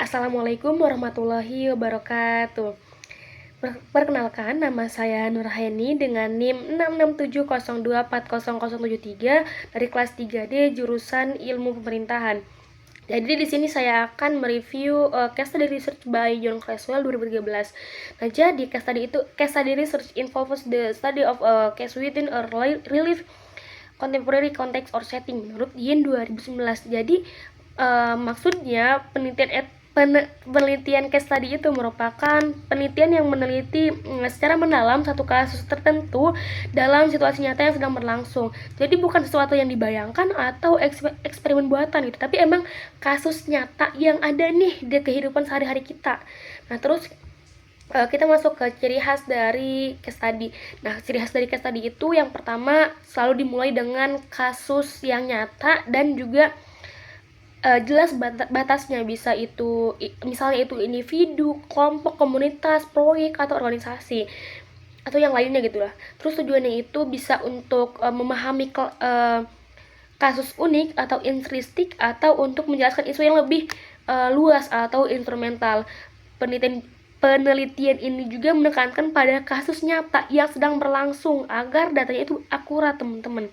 Assalamualaikum warahmatullahi wabarakatuh. Perkenalkan, nama saya Nurhayani dengan NIM 66702400073 dari kelas 3D jurusan Ilmu Pemerintahan. Jadi di sini saya akan mereview case study research by John Creswell 2013. Nah, jadi case study research involves the study of a case within a relief contemporary context or setting menurut Yin 2019. Jadi maksudnya penelitian case study itu merupakan penelitian yang meneliti secara mendalam satu kasus tertentu dalam situasi nyata yang sedang berlangsung. Jadi bukan sesuatu yang dibayangkan atau eksperimen buatan gitu, tapi emang kasus nyata yang ada nih di kehidupan sehari-hari kita. Nah, terus kita masuk ke ciri khas dari case study. Nah, ciri khas dari case study itu yang pertama selalu dimulai dengan kasus yang nyata dan juga jelas batasnya, bisa itu misalnya itu individu, kelompok, komunitas, proyek atau organisasi atau yang lainnya gitulah. Terus tujuannya itu bisa untuk memahami kasus unik atau intristik atau untuk menjelaskan isu yang lebih luas atau instrumental. Penelitian ini juga menekankan pada kasus nyata yang sedang berlangsung agar datanya itu akurat, teman-teman.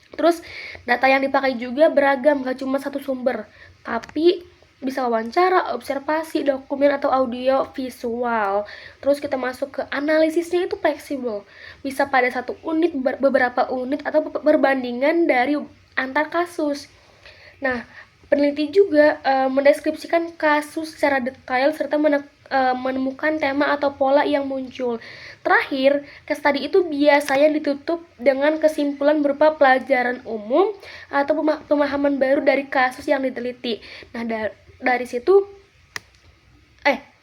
Terus data yang dipakai juga beragam, gak cuma satu sumber, tapi bisa wawancara, observasi, dokumen, atau audio visual. Terus kita masuk ke analisisnya itu fleksibel, bisa pada satu unit, beberapa unit, atau berbandingan dari antar kasus. Nah, peneliti juga mendeskripsikan kasus secara detail serta menemukan tema atau pola yang muncul. Terakhir, case study itu biasanya ditutup dengan kesimpulan berupa pelajaran umum atau pemahaman baru dari kasus yang diteliti. Nah,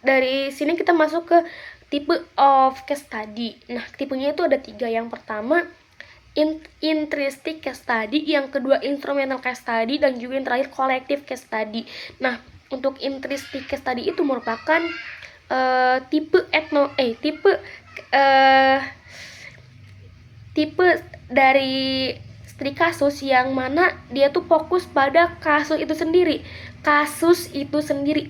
dari sini kita masuk ke tipe of case study. Nah, tipenya itu ada 3. Yang pertama, intrinsic case study, yang kedua instrumental case study, dan juga yang terakhir collective case study. Nah, untuk intrinsic case study itu merupakan tipe dari studi kasus yang mana dia tuh fokus pada kasus itu sendiri,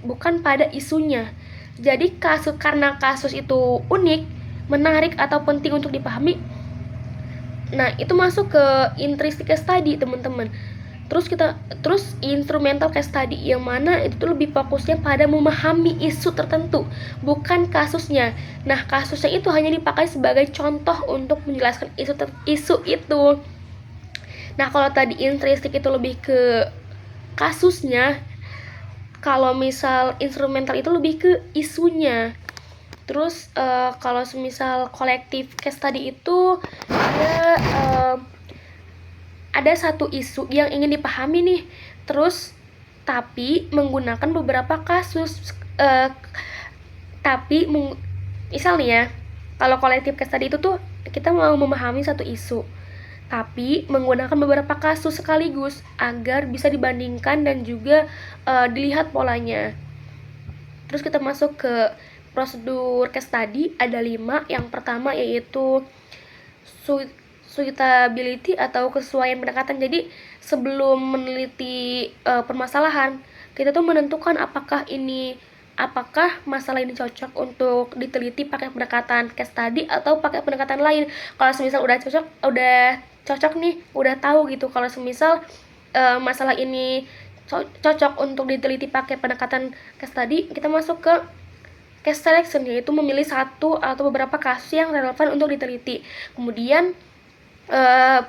bukan pada isunya. Jadi karena kasus itu unik, menarik atau penting untuk dipahami, nah itu masuk ke intrinsic case study, teman-teman. Terus instrumental case study yang mana itu tuh lebih fokusnya pada memahami isu tertentu, bukan kasusnya. Nah, kasusnya itu hanya dipakai sebagai contoh untuk menjelaskan isu itu. Nah, kalau tadi intrinsic itu lebih ke kasusnya, kalau misal instrumental itu lebih ke isunya. Terus kalau semisal kolektif case study itu ada satu isu yang ingin dipahami nih, terus tapi menggunakan beberapa kasus. Misal nih ya, kalau kolektif case study itu tuh kita mau memahami satu isu, tapi menggunakan beberapa kasus sekaligus agar bisa dibandingkan dan juga dilihat polanya. Terus kita masuk ke prosedur case study, ada 5. Yang pertama yaitu suitability atau kesesuaian pendekatan. Jadi sebelum meneliti permasalahan, kita tuh menentukan apakah masalah ini cocok untuk diteliti pakai pendekatan case study atau pakai pendekatan lain. Kalau semisal udah cocok nih, udah tahu gitu kalau semisal masalah ini cocok untuk diteliti pakai pendekatan case study, kita masuk ke case selection, yaitu memilih satu atau beberapa kasus yang relevan untuk diteliti. Kemudian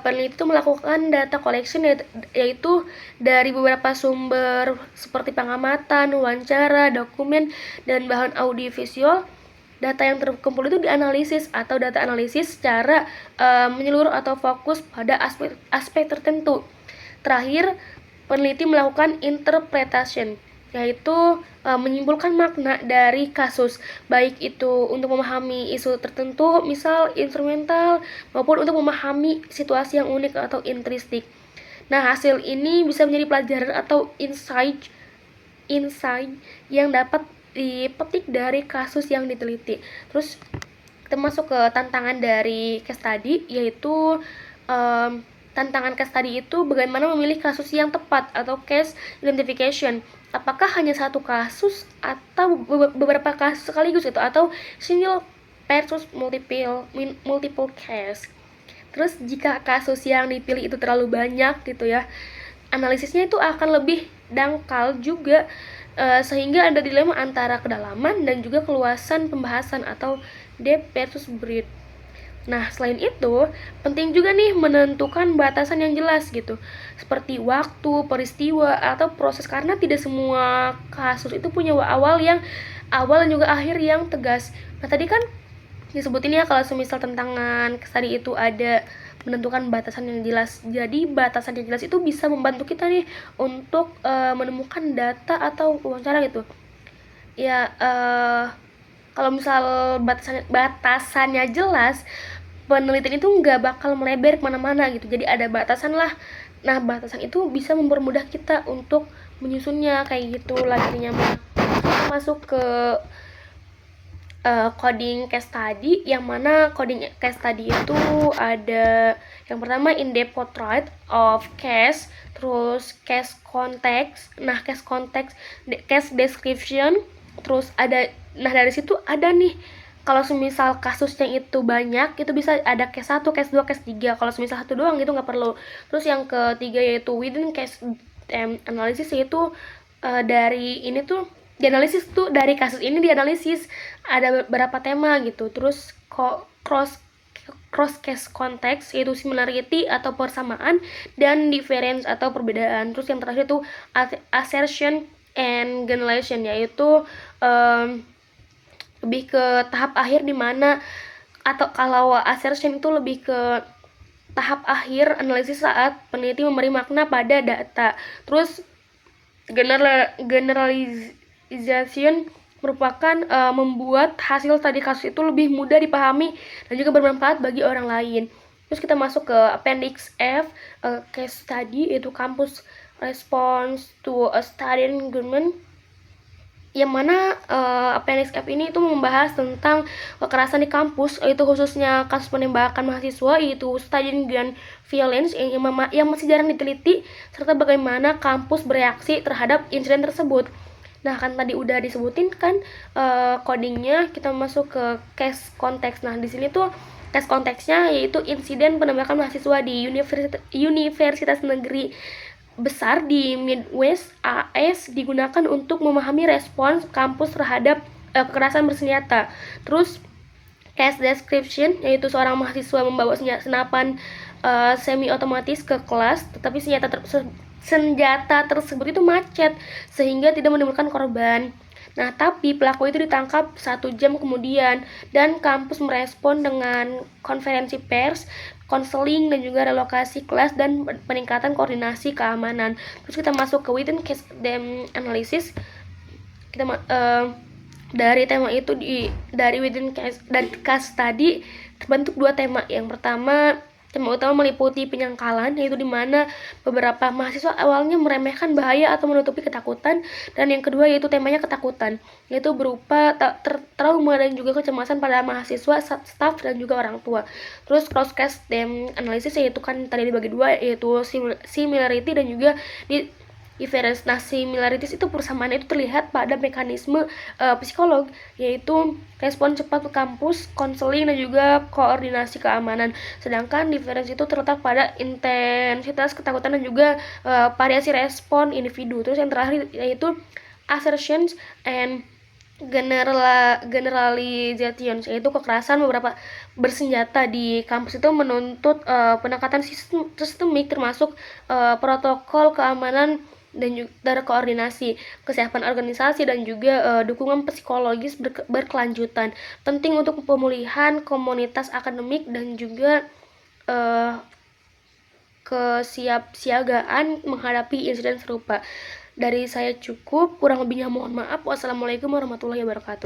peneliti itu melakukan data collection, yaitu dari beberapa sumber seperti pengamatan, wawancara, dokumen, dan bahan audiovisual. Data yang terkumpul itu dianalisis atau data analisis secara menyeluruh atau fokus pada aspek tertentu. Terakhir, peneliti melakukan interpretation, yaitu menyimpulkan makna dari kasus, baik itu untuk memahami isu tertentu, misal instrumental, maupun untuk memahami situasi yang unik atau intristik. Nah, hasil ini bisa menjadi pelajaran atau insight yang dapat dipetik dari kasus yang diteliti. Terus kita masuk ke tantangan dari case study, yaitu tantangan case study itu bagaimana memilih kasus yang tepat atau case identification. Apakah hanya satu kasus atau beberapa kasus sekaligus itu, atau single versus multiple case. Terus jika kasus yang dipilih itu terlalu banyak gitu ya, analisisnya itu akan lebih dangkal juga, sehingga ada dilema antara kedalaman dan juga keluasan pembahasan atau depth versus breadth. Nah, selain itu, penting juga nih menentukan batasan yang jelas gitu, seperti waktu, peristiwa, atau proses, karena tidak semua kasus itu punya awal dan juga akhir yang tegas. Nah, tadi kan disebutin ya kalau semisal tantangan tadi itu ada menentukan batasan yang jelas. Jadi batasan yang jelas itu bisa membantu kita nih untuk menemukan data atau wawancara gitu. Ya, kalau misal batasannya jelas, penelitian itu nggak bakal melebar kemana-mana gitu. Jadi ada batasan lah. Nah, batasan itu bisa mempermudah kita untuk menyusunnya kayak gitu lah jadinya mah. Masuk ke coding case study, yang mana coding case study itu ada yang pertama in-depth portrait of case, terus case context. Nah, case context, case description, terus ada, nah dari situ ada nih, kalau semisal kasusnya itu banyak, itu bisa ada case 1, case 2, case 3. Kalau semisal satu doang gitu nggak perlu. Terus yang ketiga yaitu within case analysis, yaitu dari ini tuh dianalisis tuh, dari kasus ini dianalisis ada beberapa tema gitu. Terus cross case context, yaitu similarity atau persamaan, dan difference atau perbedaan. Terus yang terakhir tuh assertion and generalization, yaitu lebih ke tahap akhir di mana, atau kalau assertion itu lebih ke tahap akhir analisis saat peneliti memberi makna pada data. Terus generalization merupakan membuat hasil tadi kasus itu lebih mudah dipahami dan juga bermanfaat bagi orang lain. Terus kita masuk ke appendix F, case study, yaitu campus response to a student government, yang mana appendix F ini itu membahas tentang kekerasan di kampus, yaitu khususnya kasus penembakan mahasiswa, yaitu student gun violence yang masih jarang diteliti, serta bagaimana kampus bereaksi terhadap insiden tersebut. Nah, kan tadi udah disebutin kan codingnya. Kita masuk ke case context. Nah, di sini tuh case konteksnya yaitu insiden penembakan mahasiswa di Universitas Negeri besar di Midwest AS, digunakan untuk memahami respons kampus terhadap kekerasan bersenjata. Terus case description, yaitu seorang mahasiswa membawa senapan semi otomatis ke kelas, tetapi senjata tersebut itu macet sehingga tidak menimbulkan korban. Nah, tapi pelaku itu ditangkap 1 jam kemudian, dan kampus merespon dengan konferensi pers, konseling, dan juga relokasi kelas dan peningkatan koordinasi keamanan. Terus kita masuk ke within case analysis. Kita dari tema itu dari within case dan case study terbentuk 2 tema. Yang pertama, tema utama meliputi penyangkalan, yaitu di mana beberapa mahasiswa awalnya meremehkan bahaya atau menutupi ketakutan, dan yang kedua yaitu temanya ketakutan, yaitu berupa trauma dan juga kecemasan pada mahasiswa, staff, dan juga orang tua. Terus cross case analysis, yaitu kan tadi dibagi 2, yaitu similarity dan juga difference. Nah, similarities itu persamaan itu terlihat pada mekanisme psikolog, yaitu respon cepat ke kampus, konseling, dan juga koordinasi keamanan. Sedangkan difference itu terletak pada intensitas ketakutan dan juga variasi respon individu. Terus yang terakhir yaitu assertions and generalization, yaitu kekerasan beberapa bersenjata di kampus itu menuntut pendekatan sistemik, termasuk protokol keamanan dan juga koordinasi, kesiapan organisasi, dan juga dukungan psikologis berkelanjutan, penting untuk pemulihan komunitas akademik dan juga kesiapsiagaan menghadapi insiden serupa. Dari saya cukup, kurang lebihnya mohon maaf. Wassalamualaikum warahmatullahi wabarakatuh.